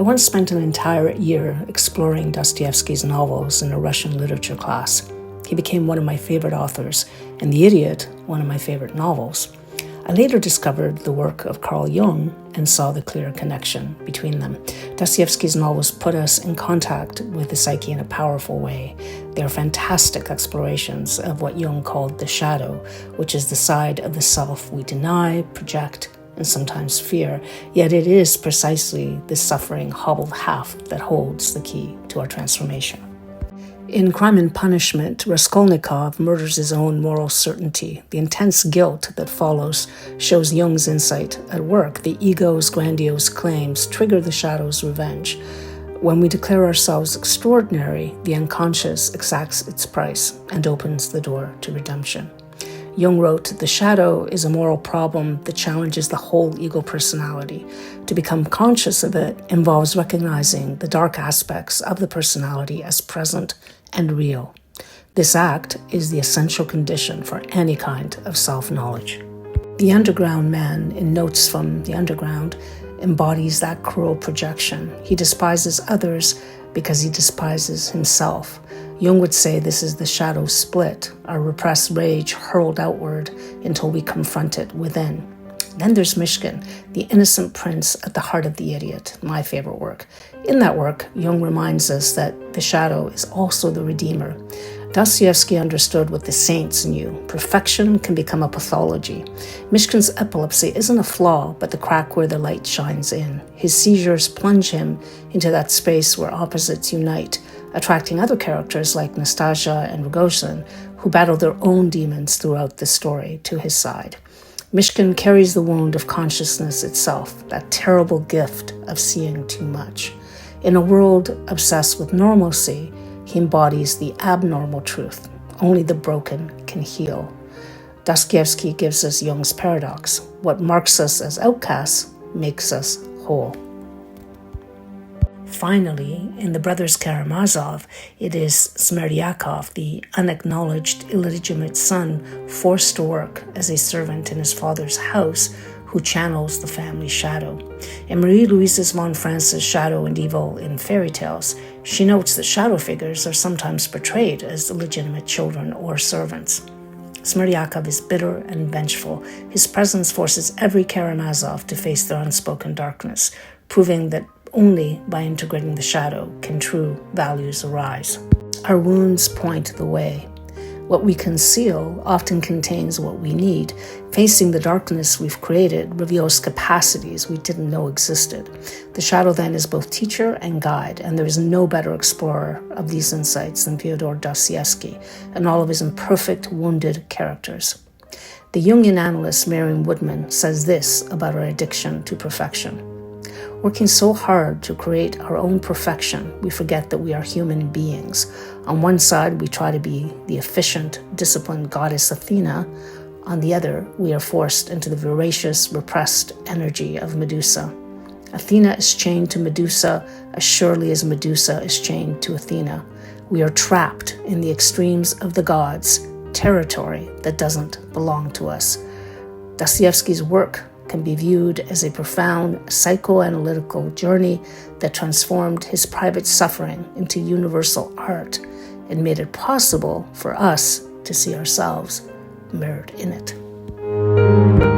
once spent an entire year exploring Dostoyevsky's novels in a Russian literature class. He became one of my favorite authors, and The Idiot, one of my favorite novels. I later discovered the work of Carl Jung and saw the clear connection between them. Dostoyevsky's novels put us in contact with the psyche in a powerful way. They are fantastic explorations of what Jung called the shadow, which is the side of the self we deny, project, and sometimes fear. Yet it is precisely this suffering, hobbled half that holds the key to our transformation. In Crime and Punishment, Raskolnikov murders his own moral certainty. The intense guilt that follows shows Jung's insight at work. The ego's grandiose claims trigger the shadow's revenge. When we declare ourselves extraordinary, the unconscious exacts its price and opens the door to redemption. Jung wrote, "The shadow is a moral problem that challenges the whole ego personality. To become conscious of it involves recognizing the dark aspects of the personality as present and real. This act is the essential condition for any kind of self-knowledge." The underground man, in Notes from the Underground, embodies that cruel projection. He despises others because he despises himself. Jung would say this is the shadow split, our repressed rage hurled outward until we confront it within. Then there's Myshkin, the innocent prince at the heart of The Idiot, my favorite work. In that work, Jung reminds us that the shadow is also the redeemer. Dostoyevsky understood what the saints knew. Perfection can become a pathology. Myshkin's epilepsy isn't a flaw, but the crack where the light shines in. His seizures plunge him into that space where opposites unite, attracting other characters like Nastasia and Rogozin, who battle their own demons throughout the story to his side. Myshkin carries the wound of consciousness itself, that terrible gift of seeing too much. In a world obsessed with normalcy, he embodies the abnormal truth. Only the broken can heal. Dostoyevsky gives us Jung's paradox. What marks us as outcasts makes us whole. Finally, in The Brothers Karamazov, it is Smerdyakov, the unacknowledged illegitimate son, forced to work as a servant in his father's house, who channels the family shadow. In Marie-Louise von France's Shadow and Evil in Fairy Tales, she notes that shadow figures are sometimes portrayed as illegitimate children or servants. Smerdyakov is bitter and vengeful. His presence forces every Karamazov to face their unspoken darkness, proving that only by integrating the shadow can true values arise. Our wounds point the way. What we conceal often contains what we need. Facing the darkness we've created reveals capacities we didn't know existed. The shadow then is both teacher and guide, and there is no better explorer of these insights than Fyodor Dostoevsky and all of his imperfect, wounded characters. The Jungian analyst Marion Woodman says this about our addiction to perfection. Working so hard to create our own perfection, we forget that we are human beings. On one side, we try to be the efficient, disciplined goddess Athena. On the other, we are forced into the voracious, repressed energy of Medusa. Athena is chained to Medusa as surely as Medusa is chained to Athena. We are trapped in the extremes of the gods, territory that doesn't belong to us. Dostoyevsky's work can be viewed as a profound psychoanalytical journey that transformed his private suffering into universal art and made it possible for us to see ourselves mirrored in it.